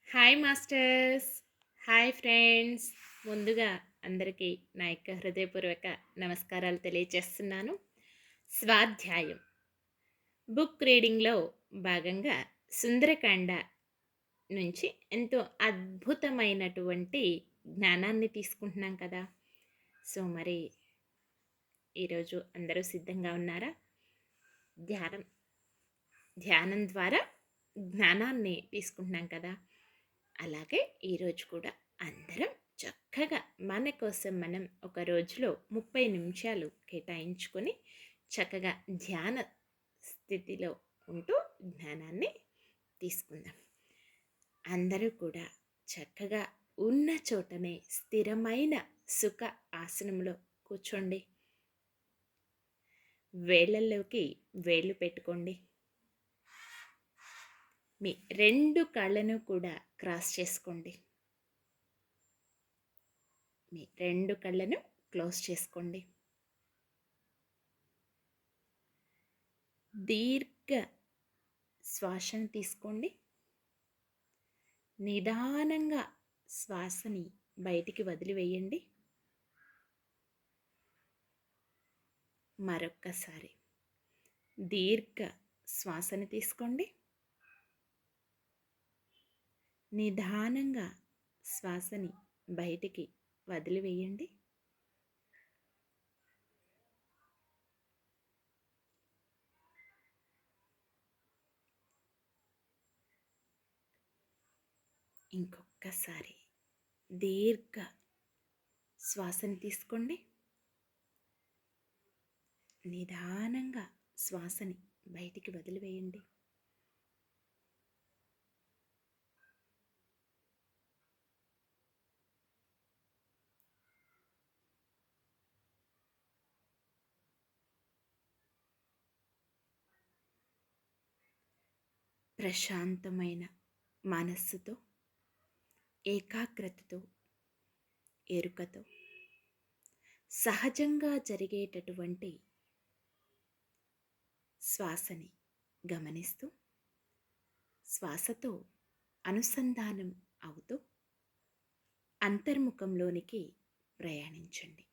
Hi masters. Hi friends. ముందుగా అందరికీ నా యొక్క హృదయపూర్వక నమస్కారాలు తెలియజేస్తున్నాను. స్వాధ్యాయం బుక్ రీడింగ్లో భాగంగా సుందరకాండ నుంచి ఎంతో అద్భుతమైనటువంటి జ్ఞానాన్ని తీసుకుంటున్నాం కదా. సో మరి ఈరోజు అందరూ సిద్ధంగా ఉన్నారా? ధ్యానం ధ్యానం ద్వారా జ్ఞానాన్ని తీసుకుంటున్నాం కదా. అలాగే ఈరోజు కూడా అందరం చక్కగా మన కోసం మనం ఒక రోజులో 30 నిమిషాలు కేటాయించుకొని చక్కగా ధ్యాన స్థితిలో ఉంటూ జ్ఞానాన్ని తీసుకుందాం. అందరూ కూడా చక్కగా ఉన్న చోటనే స్థిరమైన సుఖ ఆసనంలో కూర్చోండి. వేళ్ళల్లోకి వేళ్ళు పెట్టుకోండి. మీ 2 కళ్ళను కూడా క్రాస్ చేసుకోండి. మీ 2 కళ్ళను క్లోజ్ చేసుకోండి. దీర్ఘ శ్వాసను తీసుకోండి. నిదానంగా శ్వాసని బయటికి వదిలివేయండి. మరొక్కసారి దీర్ఘ శ్వాసని తీసుకోండి. నిదానంగా శ్వాసని బయటికి వదిలివేయండి. ఇంకొక్కసారి దీర్ఘ శ్వాసని తీసుకోండి. నిదానంగా శ్వాసని బయటికి వదిలివేయండి. ప్రశాంతమైన మనస్సుతో, ఏకాగ్రతతో, ఎరుకతో సహజంగా జరిగేటటువంటి శ్వాసని గమనిస్తూ శ్వాసతో అనుసంధానం అవుతూ అంతర్ముఖంలోనికి ప్రయాణించండి.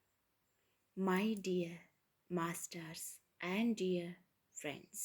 My dear masters and dear friends,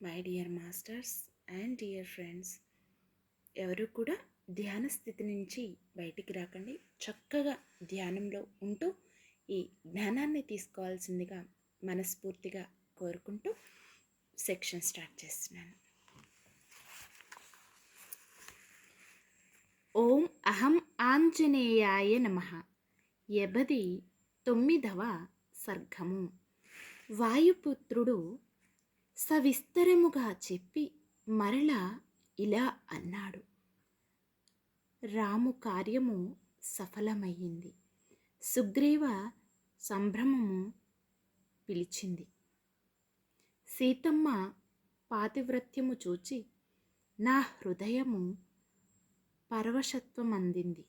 my dear masters and dear friends, ఎవరు కూడా ధ్యాన స్థితి నుంచి బయటికి రాకండి. చక్కగా ధ్యానంలో ఉంటూ ఈ జ్ఞానాన్ని తీసుకోవాల్సిందిగా మనస్ఫూర్తిగా కోరుకుంటూ సెక్షన్ స్టార్ట్ చేస్తున్నాను. ఓం అహం ఆంజనేయాయ నమః. 89వ సర్గము. వాయుపుత్రుడు సవిస్తరముగా చెప్పి మరలా ఇలా అన్నాడు. రాము కార్యము సఫలమయ్యింది. సుగ్రీవ సంభ్రమము పిలిచింది. సీతమ్మ పాతివ్రత్యము చూచి నా హృదయము పరవశత్వమందింది.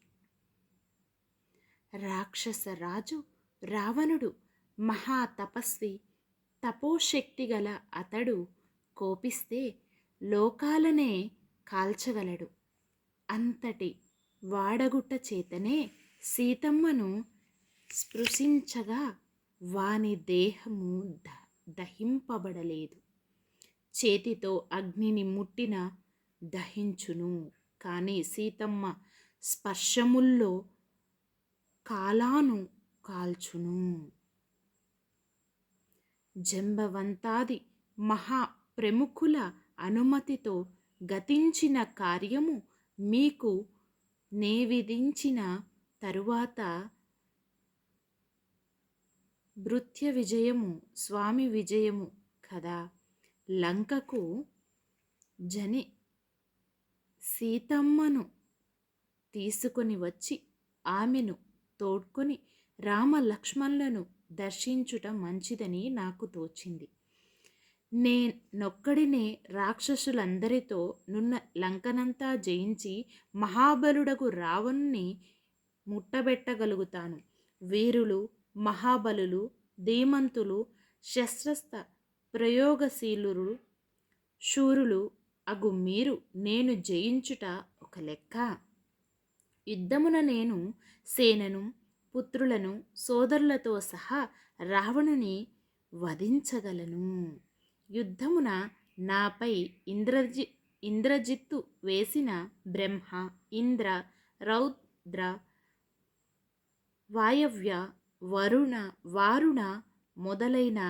రాక్షస రాజు రావణుడు మహాతపస్వి, తపోశక్తి గల అతడు కోపిస్తే లోకాలనే కాల్చగలడు. అంతటి వాడగుట్ట చేతనే సీతమ్మను స్పృశించగా వాని దేహము దహింపబడలేదు. చేతితో అగ్నిని ముట్టిన దహించును, కానీ సీతమ్మ స్పర్శముల్లో కాలాను కాల్చును. జంబవంతాది మహాప్రముఖుల అనుమతితో గతించిన కార్యము మీకు నే విధించిన తరువాత భృత్య విజయము స్వామి విజయము కదా. లంకకు జని సీతమ్మను తీసుకొని వచ్చి ఆమెను తోడ్కొని రామ లక్ష్మణులను దర్శించుట మంచిదని నాకు తోచింది. నేనొక్కడినే రాక్షసులందరితో నున్న లంకనంతా జయించి మహాబలుడకు రావణుని ముట్టబెట్టగలుగుతాను. వీరులు, మహాబలులు, ధీమంతులు, శస్త్రస్త్ర ప్రయోగశీలురు, శూరులు అగు మీరు నేను జయించుట ఒక లెక్క. యుద్ధమున నేను సేనను, పుత్రులను, సోదరులతో సహా రావణుని వధించగలను. యుద్ధమున నాపై ఇంద్రజిత్తు వేసిన బ్రహ్మ, ఇంద్ర, రౌద్ర, వాయవ్య, వరుణ, వారుణ మొదలైన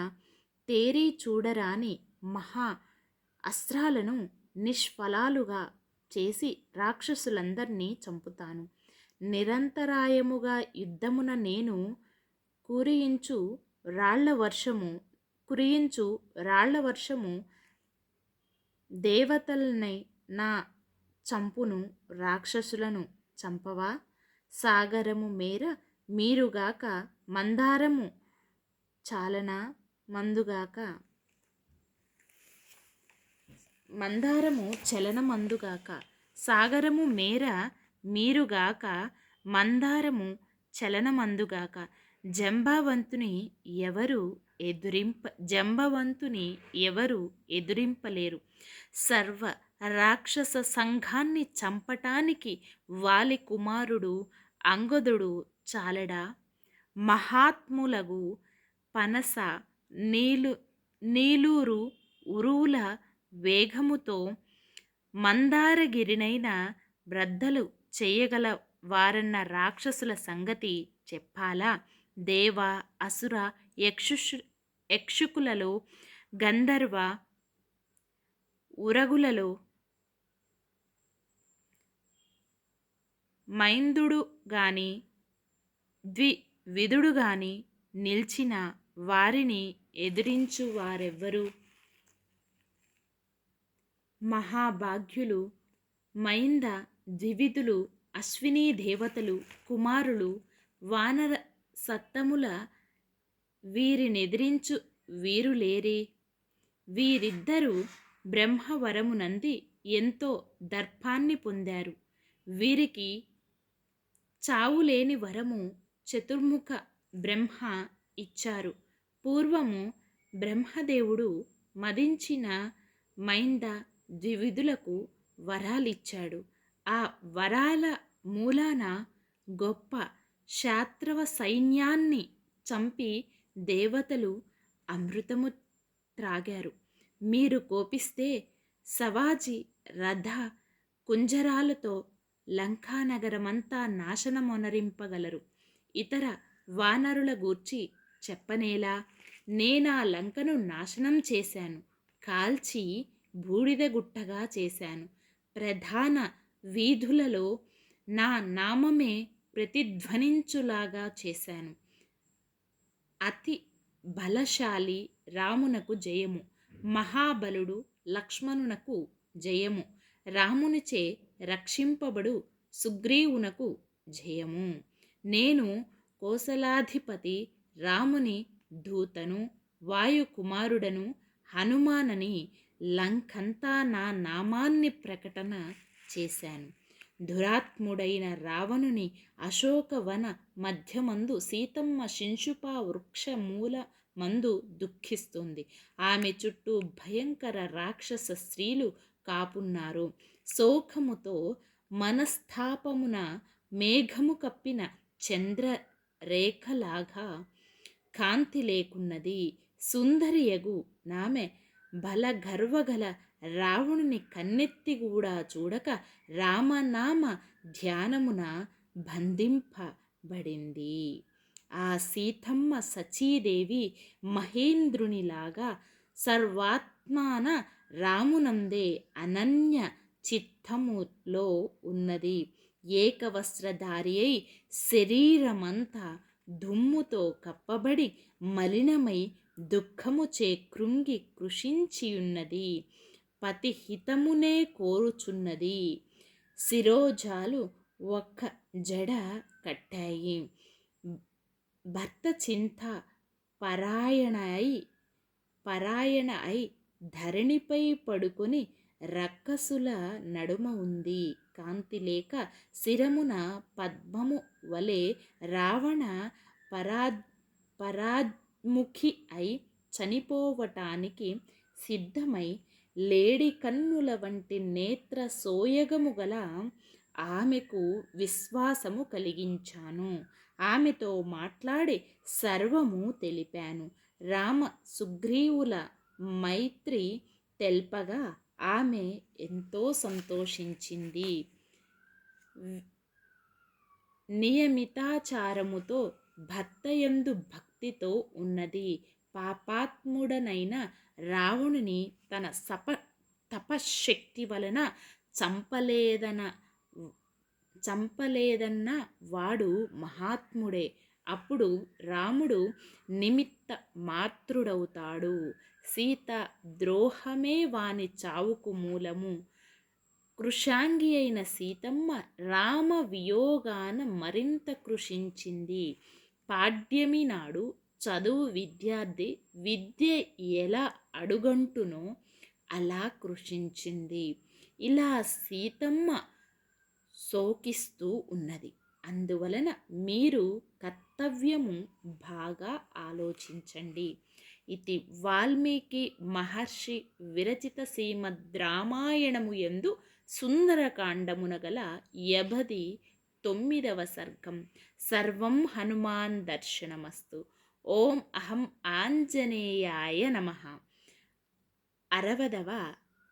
తేరీ చూడరాని మహా అస్త్రాలను నిష్ఫలాలుగా చేసి రాక్షసులందరినీ చంపుతాను. నిరంతరాయముగా యుద్ధమున నేను కురియించు రాళ్ల వర్షము దేవతల్ని నా చంపును. రాక్షసులను చంపవా? సాగరము మేర మీరుగాక, మందారము చాలనా చలనమందుగాక. సాగరము మేర మీరుగాక, మందారము చలనమందుగాక. జంబవంతుని ఎవరు ఎదురింపలేరు. సర్వ రాక్షస సంఘాన్ని చంపటానికి వాలి కుమారుడు అంగదుడు చాలడా? మహాత్ములగు పనస, నీలూరు ఉరువుల వేగముతో మందారగిరినైన బ్రద్దలు చేయగల వారన్న రాక్షసుల సంగతి చెప్పాలా? దేవ, అసుర, యక్షుకులలో, గంధర్వ, ఉరగులలో మైందుడు గాని ద్వివిధుడు గాని నిల్చిన వారిని ఎదిరించు వారెవ్వరు? మహాభాగ్యులు మైంద ద్వివిధులు, అశ్వినీ దేవతలు, కుమారులు, వానర సత్తముల వీరినెదిరించు వీరులేరే? వీరిద్దరూ బ్రహ్మవరమునంది ఎంతో దర్పాన్ని పొందారు. వీరికి చావులేని వరము చతుర్ముఖ బ్రహ్మ ఇచ్చారు. పూర్వము బ్రహ్మదేవుడు మదించిన మైంద ద్వివిధులకు వరాలిచ్చాడు. ఆ వరాల మూలాన గొప్ప శాత్రవ సైన్యాన్ని చంపి దేవతలు అమృతము త్రాగారు. మీరు కోపిస్తే సవాజీ రథ కుంజరాలతో లంకానగరమంతా నాశనమొనరింపగలరు. ఇతర వానరుల గూర్చి చెప్పనేలా? నేనా లంకను నాశనం చేశాను, కాల్చి బూడిదగుట్టగా చేశాను. ప్రధాన వీధులలో నా నామమే ప్రతిధ్వనించులాగా చేశాను. అతి బలశాలి రామునకు జయము, మహాబలుడు లక్ష్మణునకు జయము, రామునిచే రక్షింపబడు సుగ్రీవునకు జయము. నేను కోసలాధిపతి రాముని దూతను, వాయుకుమారుడను హనుమానని లంకంతా నా నామాన్ని ప్రకటన చేశాను. దురాత్ముడైన రావణుని అశోకవన మధ్యమందు సీతమ్మ శింశుపా వృక్ష మూల మందు దుఃఖిస్తుంది. ఆమె చుట్టూ భయంకర రాక్షస స్త్రీలు కాపున్నారు. శోకముతో మనస్తాపమున మేఘము కప్పిన చంద్రరేఖలాగా కాంతి లేకున్నది. సుందరియగు నామె బలగర్వగల రావణుని కన్నెత్తి కూడా చూడక రామనామ ధ్యానమున బంధింపబడింది. ఆ సీతమ్మ సచీదేవి మహేంద్రునిలాగా సర్వాత్మాన రామునందే అనన్య చిత్తములో ఉన్నది. ఏకవస్త్రధారి అయి శరీరమంతా దుమ్ముతో కప్పబడి మలినమై దుఃఖముచే కృంగి కృషించియున్నది. పతిహితమునే కోరుచున్నది. శిరోజాలు ఒక్క జడ కట్టాయి. భర్త చింత పరాయణ అయి ధరణిపై పడుకొని రక్కసుల నడుమ ఉంది. కాంతి లేక శిరమున పద్మము వలె రావణ పరాద్ముఖి అయి చనిపోవటానికి సిద్ధమై లేడి కన్నుల వంటి నేత్ర సోయగము గల ఆమెకు విశ్వాసము కలిగించాను. ఆమెతో మాట్లాడి సర్వము తెలిపాను. రామ సుగ్రీవుల మైత్రి తెల్పగా ఆమె ఎంతో సంతోషించింది. నియమితాచారముతో భర్తయందు భక్తితో ఉన్నది. పాపాత్ముడనైన రావణుని తన తపశ్శక్తి వలన చంపలేదన్న వాడు మహాత్ముడే. అప్పుడు రాముడు నిమిత్త మాత్రుడవుతాడు. సీత ద్రోహమే వాని చావుకు మూలము. కృషాంగి అయిన సీతమ్మ రామ వియోగాన మరింత కృషించింది. పాడ్యమి నాడు చదువు విద్యార్థి విద్య ఎలా అడుగంటునో అలా కృషించింది. ఇలా సీతమ్మ శోకిస్తూ ఉన్నది. అందువలన మీరు కర్తవ్యము బాగా ఆలోచించండి. ఇది వాల్మీకి మహర్షి విరచిత శ్రీమద్ రామాయణము యందు సుందరకాండమున గల 89వ సర్గం. సర్వం హనుమాన్ దర్శనమస్తు. ఓం అహం ఆంజనేయాయ నమః. 60వ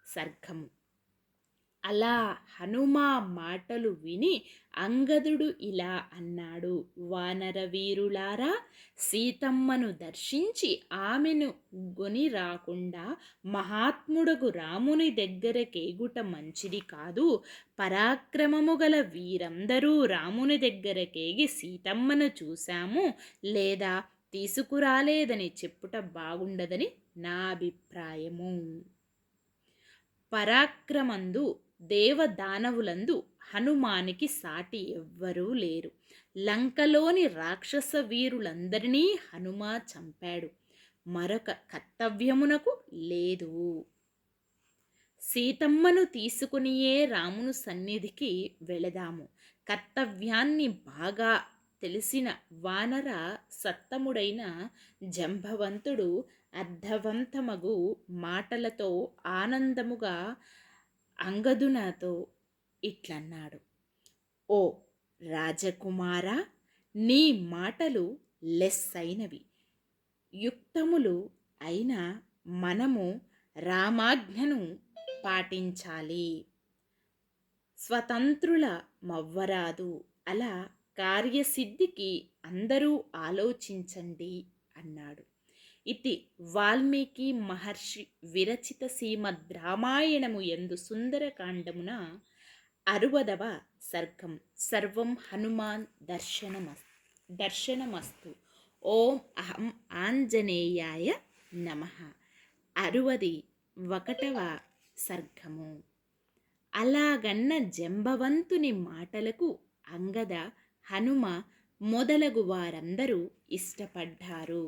సర్గము. అలా హనుమా మాటలు విని అంగదుడు ఇలా అన్నాడు: వానర వీరులారా, సీతమ్మను దర్శించి ఆమెను గొని రాకుండా మహాత్ముడగు రాముని దగ్గరకేగుట మంచిది కాదు. పరాక్రమము గల వీరందరూ రాముని దగ్గరకేగి సీతమ్మను చూశాము లేదా తీసుకురాలేదని చెప్పుట బాగుండదని నా అభిప్రాయము. పరాక్రమందు దేవదానవులందు హనుమానికి సాటి ఎవ్వరూ లేరు. లంకలోని రాక్షస వీరులందరినీ హనుమా చంపాడు. మరొక కర్తవ్యమునకు లేదు. సీతమ్మను తీసుకునియే రాముని సన్నిధికి వెళదాము. కర్తవ్యాన్ని బాగా తెలిసిన వానర సత్తముడైన జంబవంతుడు అర్థవంతమగు మాటలతో ఆనందముగా అంగదునతో ఇట్లన్నాడు: ఓ రాజకుమారా, నీ మాటలు లెస్సైనవి, యుక్తములు అయిన మనము రామాజ్ఞను పాటించాలి, స్వతంత్రుల మవ్వరాదు, అలా కార్యసిద్ధికి అందరూ ఆలోచించండి అన్నాడు. ఇది వాల్మీకి మహర్షి విరచిత శ్రీమద్ రామాయణము యందు సుందరకాండమున 60వ సర్గం. సర్వం హనుమాన్ దర్శనమస్తు. ఓం అహం ఆంజనేయాయ నమః. 61వ సర్గము. అలాగన్న జంబవంతుని మాటలకు అంగద, హనుమ మొదలగు వారందరూ ఇష్టపడ్డారు.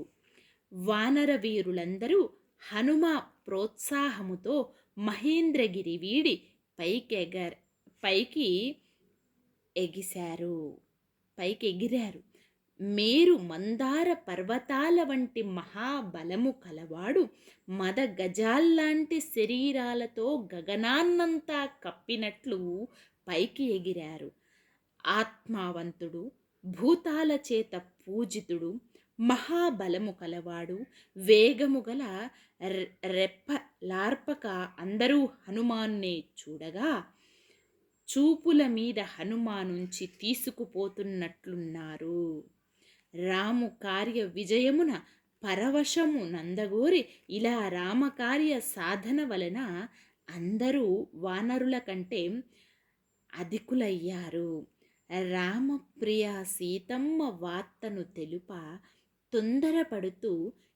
వానర వీరులందరూ హనుమ ప్రోత్సాహముతో మహేంద్రగిరి వీడి పైకి ఎగిరారు. మేరు మందార పర్వతాల వంటి మహాబలము కలవాడు మద గజాల్లాంటి శరీరాలతో గగనాన్నంతా కప్పినట్లు పైకి ఎగిరారు. ఆత్మావంతుడు, భూతాల చేత పూజితుడు, మహాబలము కలవాడు, వేగము గల రెప్పలార్పక అందరూ హనుమాన్నే చూడగా చూపుల మీద హనుమానుంచి తీసుకుపోతున్నట్లున్నారు. రాము కార్య విజయమున పరవశము నందగోరి ఇలా రామకార్య సాధన వలన అందరూ వానరుల కంటే అధికులయ్యారు. రామప్రియ సీతమ్మ వార్తను తెలుప తొందరపడుతూ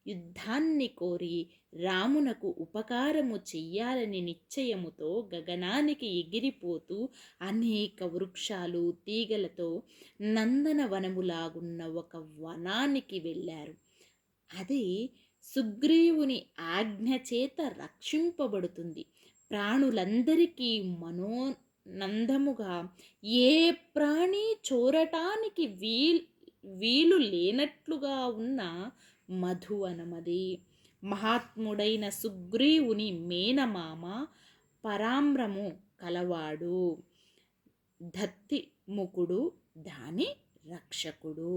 యుద్ధాన్ని కోరి రామునకు ఉపకారము చెయ్యాలని నిశ్చయముతో గగనానికి ఎగిరిపోతూ అనేక వృక్షాలు తీగలతో నందనవనములాగున్న ఒక వనానికి వెళ్ళారు. అది సుగ్రీవుని ఆజ్ఞ చేత రక్షింపబడుతుంది. ప్రాణులందరికీ మనోనందముగా ఏ ప్రాణి చోరటానికి వీలు లేనట్లుగా ఉన్న మధువనమది. మహాత్ముడైన సుగ్రీవుని మేనమామ, పరామ్రము కలవాడు, దత్తిముఖుడు దాని రక్షకుడు.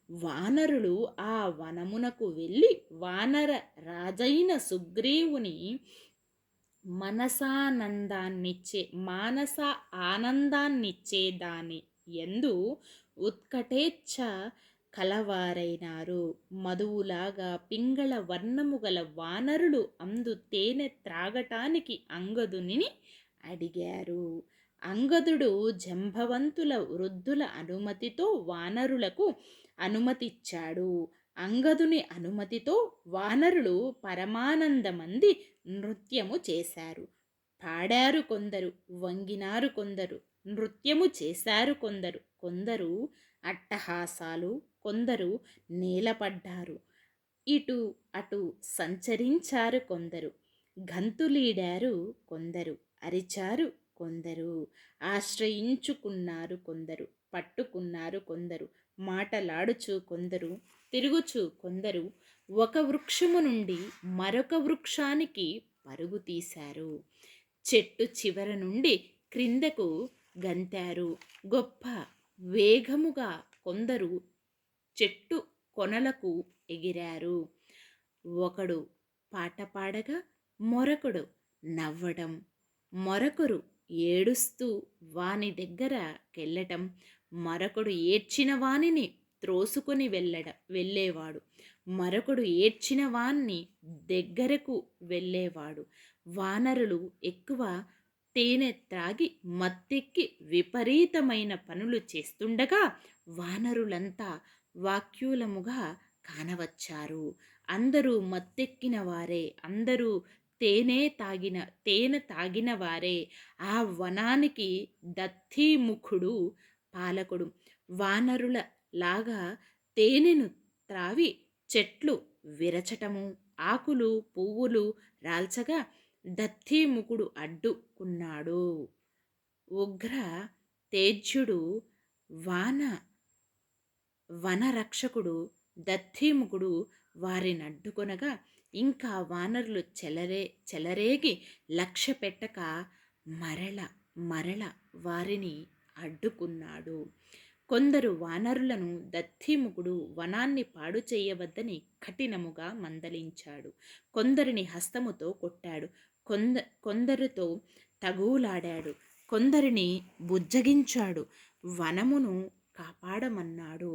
వానరులు ఆ వనమునకు వెళ్ళి వానర రాజైన సుగ్రీవుని మానస ఆనందాన్నిచ్చే దాని యందు ఉత్కటేచ్ఛ కలవారైనారు. మధువులాగా పింగళ వర్ణము గల వానరులు అందు తేనె త్రాగటానికి అంగదుని అడిగారు. అంగదుడు జంబవంతుల వృద్ధుల అనుమతితో వానరులకు అనుమతిచ్చాడు. అంగదుని అనుమతితో వానరులు పరమానందమంది నృత్యము చేశారు. పాడారు కొందరు, వంగినారు కొందరు, నృత్యము చేశారు కొందరు, కొందరు అట్టహాసాలు, కొందరు నేలపడ్డారు, ఇటు అటు సంచరించారు కొందరు, గంతులీడారు కొందరు, అరిచారు కొందరు, ఆశ్రయించుకున్నారు కొందరు, పట్టుకున్నారు కొందరు, మాటలాడుచు కొందరు, తిరుగుచు కొందరు, ఒక వృక్షము నుండి మరొక వృక్షానికి పరుగు తీశారు. చెట్టు చివర నుండి క్రిందకు గంతారు. గొప్ప వేగముగా కొందరు చెట్టు కొనలకు ఎగిరారు. ఒకడు పాట పాడగా మరొకడు నవ్వడం, మరొకరు ఏడుస్తూ వాని దగ్గరకెళ్ళటం, మరొకడు ఏడ్చిన వానిని త్రోసుకొని వెళ్ళేవాడు, మరొకడు ఏడ్చిన వాన్ని దగ్గరకు వెళ్ళేవాడు. వానరులు ఎక్కువ తేనె త్రాగి మత్తెక్కి విపరీతమైన పనులు చేస్తుండగా వానరులంతా వాక్యూలముగా కానవచ్చారు. అందరూ మత్తెక్కిన వారే, అందరూ తేనె తాగిన వారే. ఆ వనానికి దత్తిముఖుడు పాలకుడు. వానరుల లాగా తేనెను త్రావి చెట్లు విరచటము, ఆకులు పువ్వులు రాల్చగా దత్తిముఖుడు అడ్డుకున్నాడు. ఉగ్ర తేజ్యుడు వనరక్షకుడు దత్తిముఖుడు వారినడ్డుకొనగా ఇంకా వానరులు చెలరేగి లక్ష్య పెట్టక మరల వారిని అడ్డుకున్నాడు. కొందరు వానరులను దత్తీముఖుడు వనాన్ని పాడు చేయవద్దని కఠినముగా మందలించాడు. కొందరిని హస్తముతో కొట్టాడు. కొందరితో తగువులాడాడు. కొందరిని బుజ్జగించాడు. వనమును కాపాడమన్నాడు.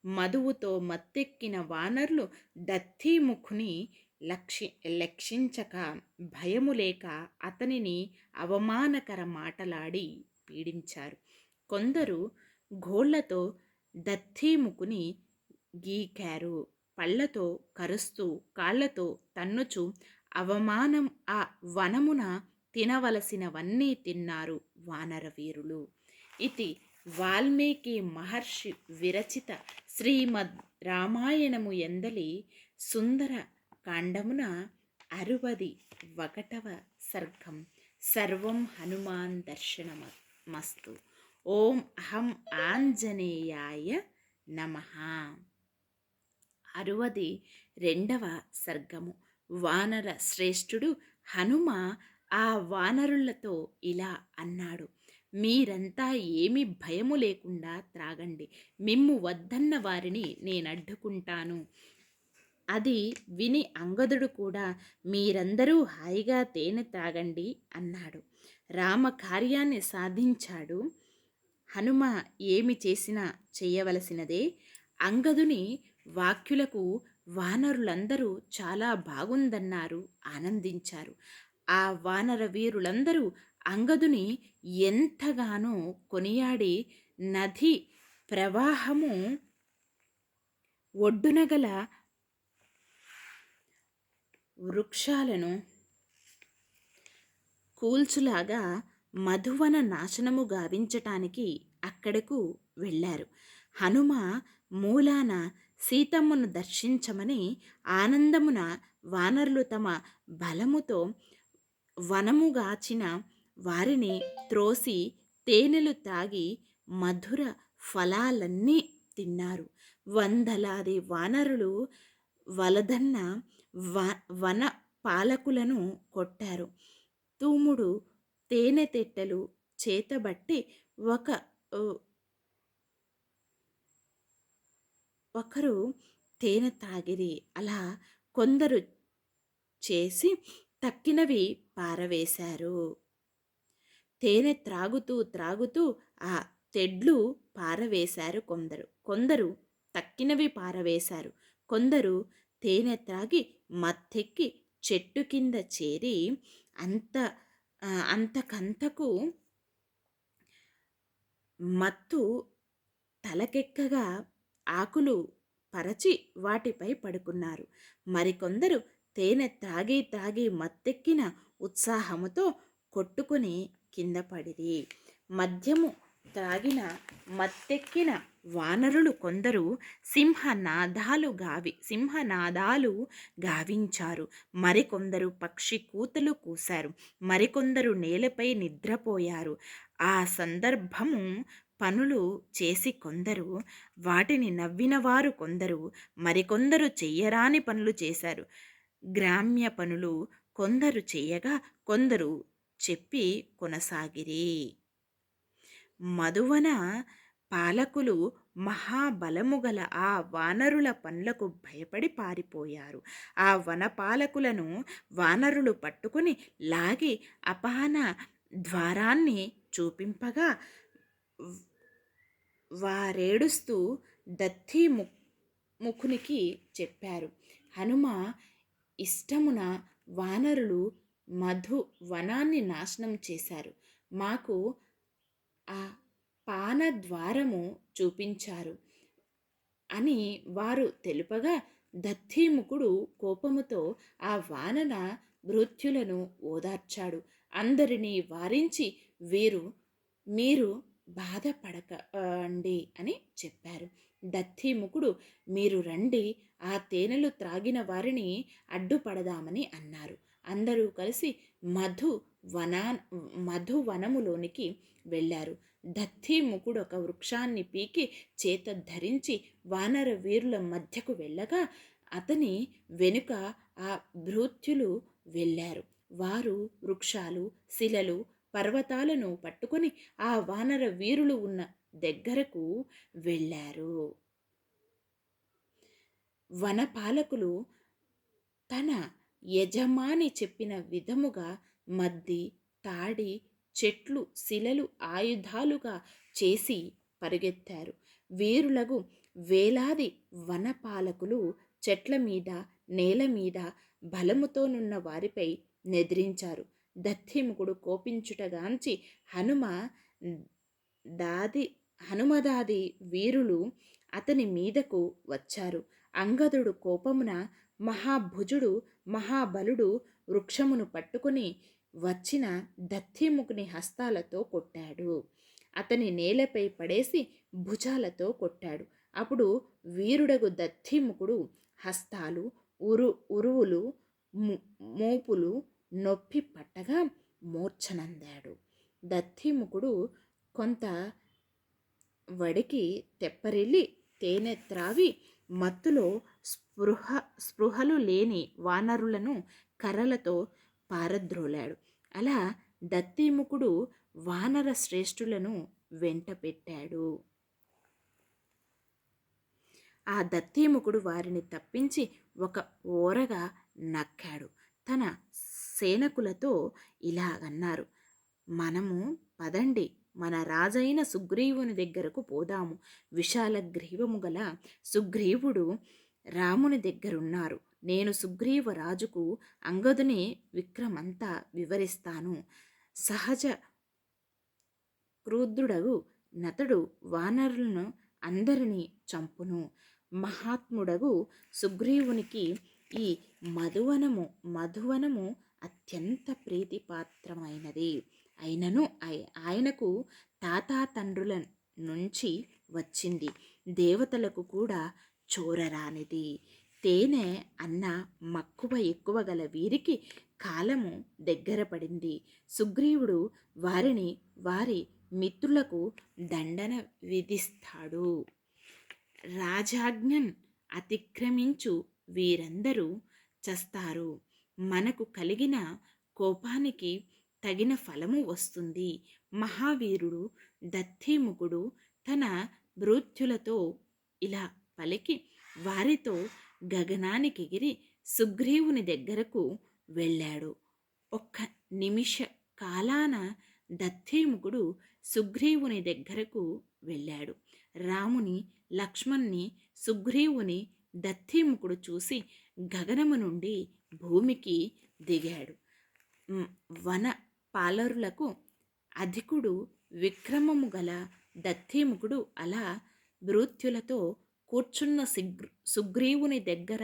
మధువుతో మత్తెక్కిన వానరులు దత్తీముఖుని లక్షించక భయము లేక అతనిని అవమానకర మాటలాడి పీడించారు. కొందరు గోళ్లతో దత్తీముఖుని గీకారు. పళ్ళతో కరుస్తూ కాళ్లతో తన్నుచు అవమానం ఆ వనమున తినవలసినవన్నీ తిన్నారు వానరవీరులు. ఇది వాల్మీకి మహర్షి విరచిత శ్రీమద్ రామాయణము ఎందలి సుందర కాండమున 61వ సర్గం. సర్వం హనుమాన్ దర్శనమస్తు. ఓం అహం ఆంజనేయాయ నమః. 62వ సర్గము. వానర శ్రేష్ఠుడు హనుమ ఆ వానరులతో ఇలా అన్నాడు: మీరంతా ఏమి భయము లేకుండా త్రాగండి. మిమ్ము వద్దన్న వారిని నేనడ్డుకుంటాను. అది విని అంగదుడు కూడా మీరందరూ హాయిగా తేనె త్రాగండి అన్నాడు. రామ కార్యాన్ని సాధించాడు. హనుమ ఏమి చేసినా చేయవలసినదే. అంగదుని వాక్యులకు వానరులందరూ చాలా బాగుందన్నారు, ఆనందించారు. ఆ వానర వీరులందరూ అంగదుని ఎంతగానో కొనియాడి నది ప్రవాహము ఒడ్డునగల వృక్షాలను కూల్చులాగా మధువన నాశనము గావించటానికి అక్కడకు వెళ్ళారు. హనుమ మూలాన సీతమ్మను దర్శించమని ఆనందమున వానరులు తమ బలముతో వనముగాచిన వారిని త్రోసి తేనెలు తాగి మధుర ఫలాలన్నీ తిన్నారు. వందలాది వానరులు వలదన్న వన పాలకులను కొట్టారు. తూముడు తేనె తెట్టెలు చేతబట్టి ఒకరు తేనె తాగిరి. అలా కొందరు చేసి తక్కినవి పారవేశారు. తేనె త్రాగుతూ ఆ తెడ్లు పారవేశారు. కొందరు తక్కినవి పారవేశారు. కొందరు తేనె త్రాగి మత్తెక్కి చెట్టు కింద చేరి అంతకంతకు మత్తు తలకెక్కగా ఆకులు పరచి వాటిపై పడుకున్నారు. మరికొందరు తేనె త్రాగి మత్తెక్కిన ఉత్సాహముతో కొట్టుకుని కింద పడిరి. మద్యము త్రాగిన మత్తెక్కిన వానరులు కొందరు సింహనాదాలు గావించారు. మరికొందరు పక్షి కూతలు కూశారు. మరికొందరు నేలపై నిద్రపోయారు. ఆ సందర్భము పనులు చేసి కొందరు వాటిని నవ్వినవారు కొందరు, మరికొందరు చెయ్యరాని పనులు చేశారు. గ్రామ్య పనులు కొందరు చేయగా కొందరు చెప్పి కొనసాగిరి. మధువన పాలకులు మహాబలముగల ఆ వానరుల పనులకు భయపడి పారిపోయారు. ఆ వనపాలకులను వానరులు పట్టుకుని లాగి అపాన ద్వారాన్ని చూపింపగా వారేడుస్తూ దత్తీముఖునికి చెప్పారు. హనుమ ఇష్టమున వానరులు వనాన్ని నాశనం చేశారు. మాకు ఆ పానద్వారము చూపించారు అని వారు తెలుపగా దత్తీముఖుడు కోపముతో ఆ వానర భృత్యులను ఓదార్చాడు. అందరినీ వారించి మీరు బాధపడకండి అని చెప్పారు. దత్తీముఖుడు మీరు రండి, ఆ తేనెలు త్రాగిన వారిని అడ్డుపడదామని అన్నారు. అందరూ కలిసి మధువనములోనికి వెళ్ళారు. దత్తీముఖుడు ఒక వృక్షాన్ని పీకి చేత ధరించి వానర వీరుల మధ్యకు వెళ్ళగా అతని వెనుక ఆ భృత్యులు వెళ్ళారు. వారు వృక్షాలు, శిలలు, పర్వతాలను పట్టుకొని ఆ వానర వీరులు ఉన్న దగ్గరకు వెళ్ళారు. వనపాలకులు తన యజమాని చెప్పిన విధముగా మద్ది, తాడి, చెట్లు, శిలలు ఆయుధాలుగా చేసి పరిగెత్తారు. వీరులగు వేలాది వనపాలకులు చెట్ల మీద, నేల మీద బలముతోనున్న వారిపై నెదిరించారు. దత్తిముఖుడు కోపించుటగాంచి దాది హనుమదాది వీరులు అతని మీదకు వచ్చారు. అంగదుడు కోపమున మహాభుజుడు మహాబలుడు వృక్షమును పట్టుకుని వచ్చిన దత్తిముఖుని హస్తాలతో కొట్టాడు. అతని నేలపై పడేసి భుజాలతో కొట్టాడు. అప్పుడు వీరుడగు దత్తిముఖుడు హస్తాలు, ఉరువులు, మోపులు నొప్పి పట్టగా మూర్ఛనందాడు. దత్తిముఖుడు కొంత వడికి తెప్పరిల్లి తేనె త్రావి మత్తులో స్పృహలు లేని వానరులను కర్రలతో పారద్రోలాడు. అలా దత్తిముఖుడు వానర శ్రేష్ఠులను వెంట పెట్టాడు. ఆ దత్తిముఖుడు వారిని తప్పించి ఒక ఓరగా నక్కాడు. తన సేనకులతో ఇలాగన్నారు, మనము పదండి, మన రాజైన సుగ్రీవుని దగ్గరకు పోదాము. విశాల గ్రీవము గల సుగ్రీవుడు రాముని దగ్గరున్నారు. నేను సుగ్రీవ రాజుకు అంగదుని విక్రమంతా వివరిస్తాను. సహజ క్రూద్ధుడగు నతడు వానరులను అందరినీ చంపును. మహాత్ముడగు సుగ్రీవునికి ఈ మధువనము అత్యంత ప్రీతిపాత్రమైనది. అయినను ఆయనకు తాతాతండ్రుల నుంచి వచ్చింది. దేవతలకు కూడా చూరరానిది. తేనె అన్న మక్కువ ఎక్కువ గల వీరికి కాలము దగ్గర పడింది. సుగ్రీవుడు వారిని వారి మిత్రులకు దండన విధిస్తాడు. రాజాజ్ఞన్ అతిక్రమించు వీరందరూ చస్తారు. మనకు కలిగిన కోపానికి తగిన ఫలము వస్తుంది. మహావీరుడు దత్తిముఖుడు తన భృత్యులతో ఇలా పలికి వారితో గగనానికెగిరి సుగ్రీవుని దగ్గరకు వెళ్ళాడు. ఒక్క నిమిష కాలాన దత్తిముఖుడు సుగ్రీవుని దగ్గరకు వెళ్ళాడు. రాముని, లక్ష్మణ్ణి, సుగ్రీవుని దత్తిముఖుడు చూసి గగనము నుండి భూమికి దిగాడు. వన పాలరులకు అధికుడు విక్రమము గల దత్తిముఖుడు అలా భృత్యులతో కూర్చున్న సుగ్రీవుని దగ్గర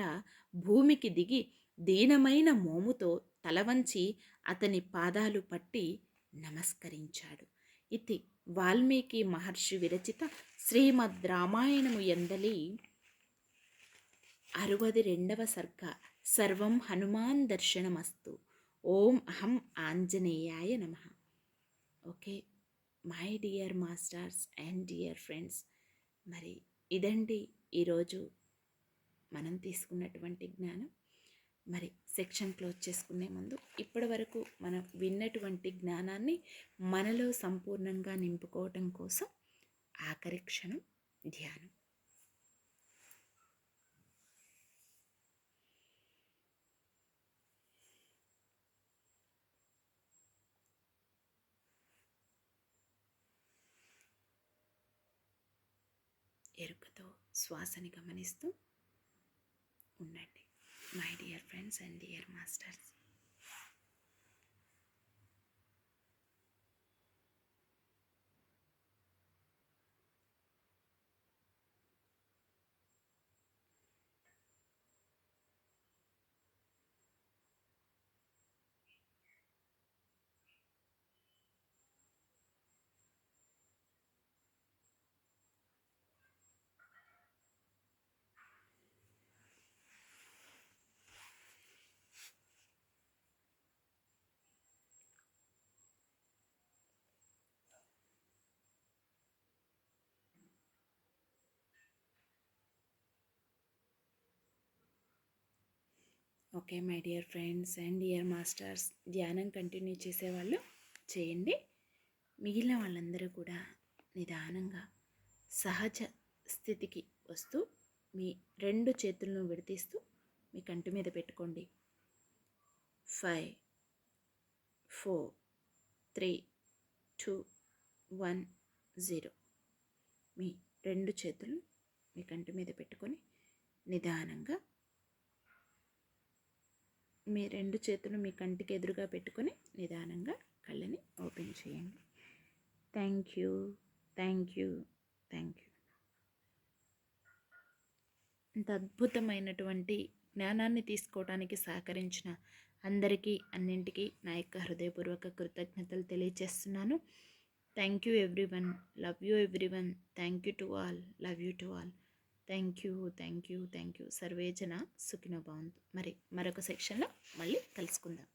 భూమికి దిగి దీనమైన మోముతో తలవంచి అతని పాదాలు పట్టి నమస్కరించాడు. ఇది వాల్మీకి మహర్షి విరచిత శ్రీమద్ రామాయణము ఎందలి 62వ సర్గ. సర్వం హనుమాన్ దర్శనమస్తు. ఓం అహం ఆంజనేయాయ నమః. Okay my dear masters and dear friends, మరి ఇదండి ఈరోజు మనం తీసుకున్నటువంటి జ్ఞానం. మరి సెక్షన్ క్లోజ్ చేసుకునే ముందు ఇప్పటి వరకు మనం విన్నటువంటి జ్ఞానాన్ని మనలో సంపూర్ణంగా నింపుకోవటం కోసం ఆఖరి క్షణం ధ్యానం. ఎరుకతో శ్వాసని గమనిస్తూ ఉండండి my dear friends and dear masters. Okay my dear friends and dear masters, ధ్యానం కంటిన్యూ చేసేవాళ్ళు చేయండి. మిగిలిన వాళ్ళందరూ కూడా నిదానంగా సహజ స్థితికి వస్తూ మీ 2 చేతులను విడదీస్తూ మీ కంటి మీద పెట్టుకోండి. 5, 4, 3, 2, 1, 0. మీ 2 చేతులు మీ కంటి మీద పెట్టుకొని నిదానంగా మీ 2 చేతులు మీ కంటికి ఎదురుగా పెట్టుకొని నిదానంగా కళ్ళని ఓపెన్ చేయండి. Thank you, thank you, thank you. ఇంత అద్భుతమైనటువంటి జ్ఞానాన్ని తీసుకోవడానికి సహకరించిన అందరికీ అన్నింటికీ నా యొక్క హృదయపూర్వక కృతజ్ఞతలు తెలియజేస్తున్నాను. Thank you everyone, love you everyone, thank you to all, love you to all. Thank you, thank you, thank you. సర్వేజన సుఖినో భవంతు. మరొక సెక్షన్లో మళ్ళీ కలుసుకుందాం.